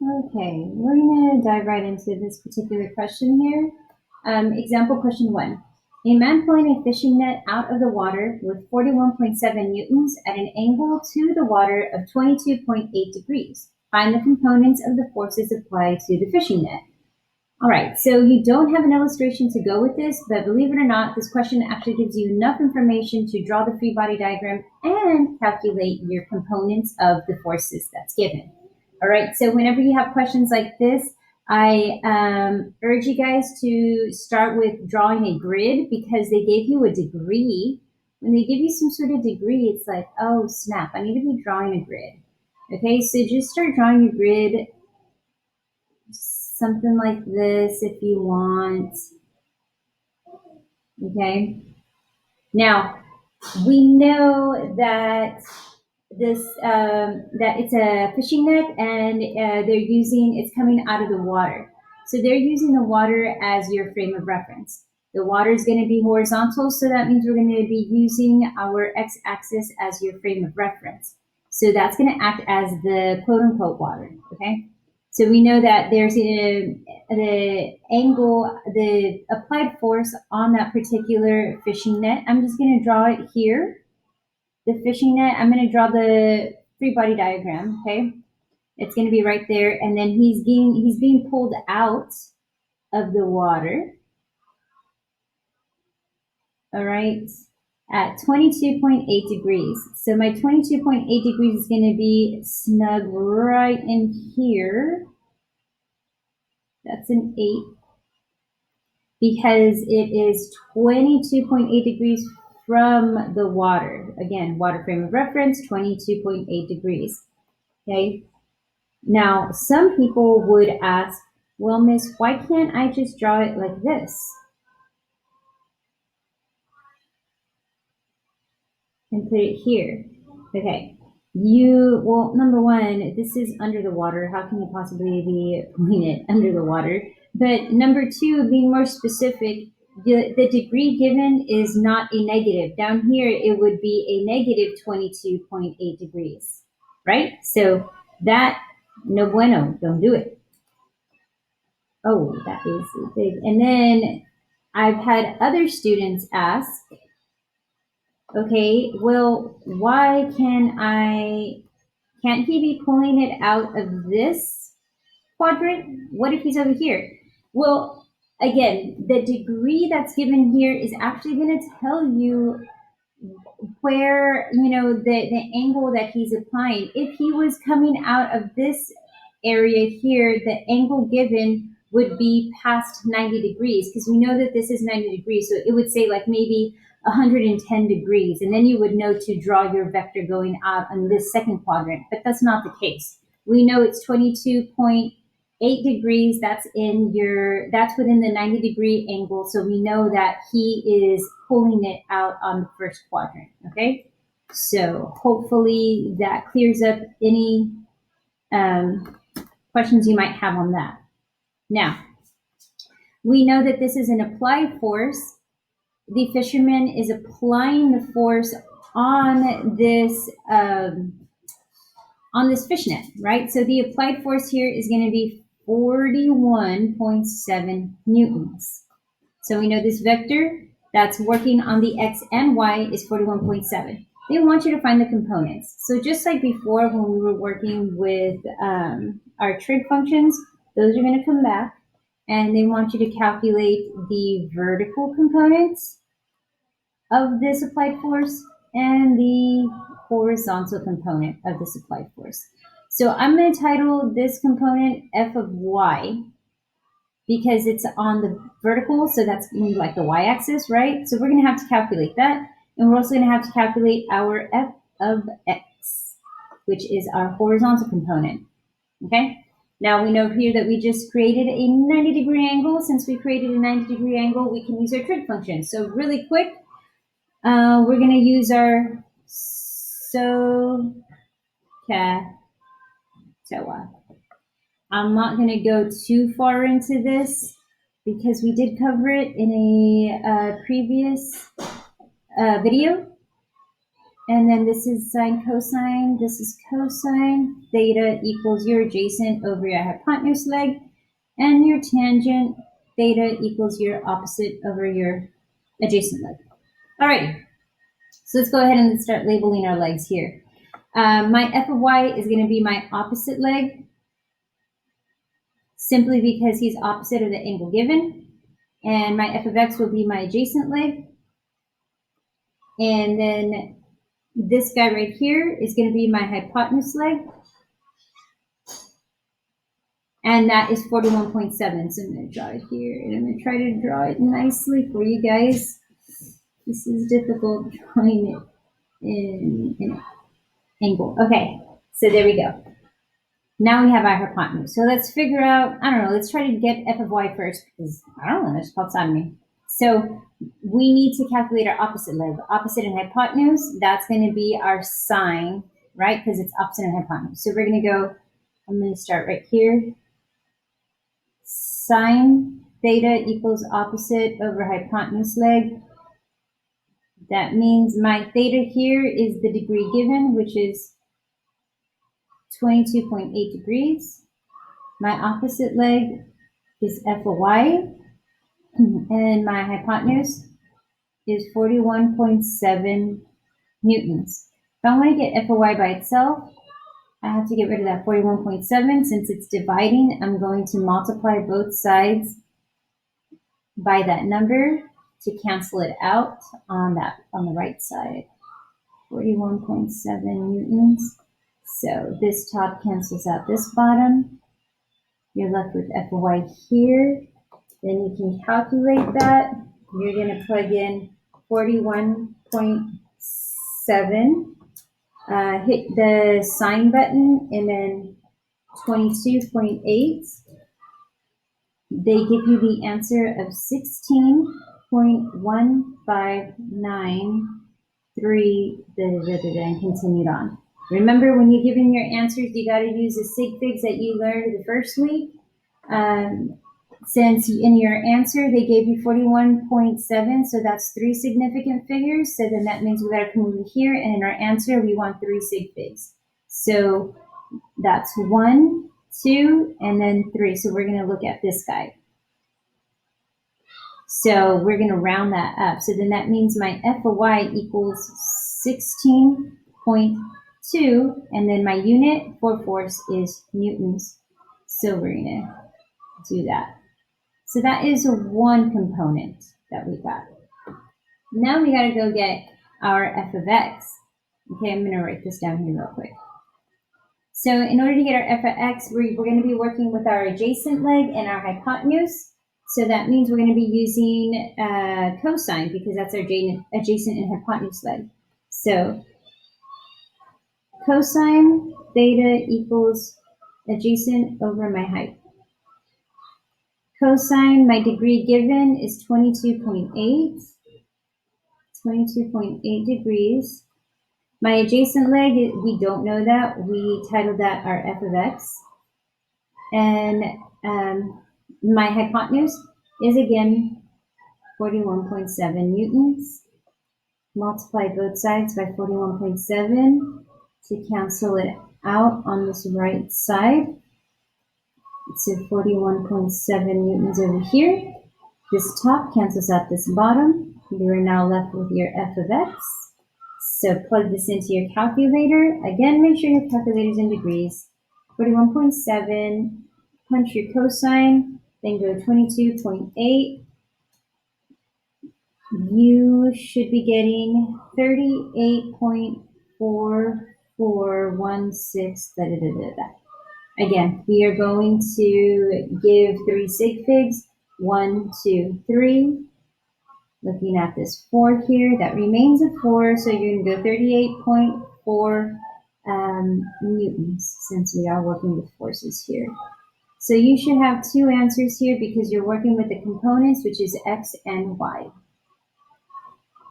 Okay, we're going to dive right into this particular question here. Example question 1. A man pulling a fishing net out of the water with 41.7 newtons at an angle to the water of 22.8 degrees. Find the components of the forces applied to the fishing net. All right, so you don't have an illustration to go with this, but believe it or not, this question actually gives you enough information to draw the free body diagram and calculate your components of the forces that's given. All right, so whenever you have questions like this, I urge you guys to start with drawing a grid because they gave you a degree. When they give you some sort of degree, it's like, oh snap, I need to be drawing a grid. Okay, so just start drawing your grid, something like this if you want. Okay, now we know that that it's a fishing net and it's coming out of the water. So they're using the water as your frame of reference. The water is going to be horizontal, so that means we're going to be using our x-axis as your frame of reference. So that's going to act as the quote-unquote water, okay? So we know that there's the angle, the applied force on that particular fishing net. I'm just going to draw it here, the fishing net. I'm going to draw the free body diagram, okay? It's going to be right there. And then he's being pulled out of the water, all right, at 22.8 degrees. So my 22.8 degrees is going to be snug right in here. That's an 8 because it is 22.8 degrees from the water. Again, water frame of reference, 22.8 degrees. Okay. Now, some people would ask, well, Miss, why can't I just draw it like this? And put it here. Okay. Well, number one, this is under the water. How can you possibly be pulling it under the water? But number two, being more specific, the degree given is not a negative. Down here, it would be a negative 22.8 degrees, right? So that, no bueno, don't do it. Oh, that is big. And then I've had other students ask, okay, well, why can't he be pulling it out of this quadrant? What if he's over here? Well, again, the degree that's given here is actually going to tell you where, the angle that he's applying. If he was coming out of this area here, the angle given would be past 90 degrees because we know that this is 90 degrees. So it would say like maybe 110 degrees. And then you would know to draw your vector going out on this second quadrant, but that's not the case. We know it's 22.8 degrees. That's within the 90 degree angle. So we know that he is pulling it out on the first quadrant. Okay. So hopefully that clears up any questions you might have on that. Now, we know that this is an applied force. The fisherman is applying the force on this fishnet, right? So the applied force here is going to be 41.7 newtons. So we know this vector that's working on the x and y is 41.7. They want you to find the components. So just like before when we were working with our trig functions, those are going to come back. And they want you to calculate the vertical components of this applied force and the horizontal component of this applied force. So I'm going to title this component f of y because it's on the vertical, so that's going to be like the y-axis, right? So we're going to have to calculate that. And we're also going to have to calculate our f of x, which is our horizontal component, okay? Now we know here that we just created a 90 degree angle. Since we created a 90 degree angle, we can use our trig function. So really quick, we're going to use our SOHCAHTOA. I'm not going to go too far into this because we did cover it in a previous video. And then this is sine cosine, this is cosine. Theta equals your adjacent over your hypotenuse leg, and your tangent, theta equals your opposite over your adjacent leg. All right, so let's go ahead and start labeling our legs here. My f of y is going to be my opposite leg, simply because he's opposite of the angle given. And my f of x will be my adjacent leg. And then this guy right here is going to be my hypotenuse leg. And that is 41.7. So I'm going to draw it here. And I'm going to try to draw it nicely for you guys. This is difficult drawing it in an angle. Okay, so there we go. Now we have our hypotenuse. So let's figure out, I don't know, let's try to get f of y first, because I don't know, that just pops out of me. So we need to calculate our opposite leg. Opposite and hypotenuse, that's going to be our sine, right? Because it's opposite and hypotenuse. So we're going to go, I'm going to start right here. Sine theta equals opposite over hypotenuse leg. That means my theta here is the degree given, which is 22.8 degrees. My opposite leg is f of y, and my hypotenuse is 41.7 newtons. If I want to get f of y by itself, I have to get rid of that 41.7. Since it's dividing, I'm going to multiply both sides by that number to cancel it out on the right side. 41.7 newtons. So this top cancels out this bottom. You're left with f of y here. Then you can calculate that. You're going to plug in 41.7, hit the sign button, and then 22.8. They give you the answer of 16.1593, and continued on. Remember, when you're giving your answers, you got to use the sig figs that you learned the first week. Since in your answer they gave you 41.7, so that's 3 significant figures. So then that means we got to come over here, and in our answer we want 3 sig figs. So that's 1, 2, and then 3. So we're going to look at this guy. So we're going to round that up. So then that means my f of y equals 16.2, and then my unit for force is newtons. So we're going to do that. So that is one component that we got. Now we got to go get our f of x. Okay, I'm going to write this down here real quick. So in order to get our f of x, we're going to be working with our adjacent leg and our hypotenuse. So that means we're going to be using cosine, because that's our adjacent and hypotenuse leg. So cosine theta equals adjacent over my height. Cosine, my degree given is 22.8. 22.8 degrees. My adjacent leg, we don't know that. We titled that our f of x. And my hypotenuse is again 41.7 newtons. Multiply both sides by 41.7 to cancel it out on this right side. So 41.7 newtons over here. This top cancels out this bottom. You are now left with your f of x. So plug this into your calculator. Again, make sure your calculator's in degrees. 41.7, punch your cosine, then go 22.8. You should be getting 38.4416. Again, we are going to give 3 sig figs. 1, 2, 3. Looking at this 4 here, that remains a 4, so you're going to go 38.4 newtons, since we are working with forces here. So you should have 2 answers here, because you're working with the components, which is x and y.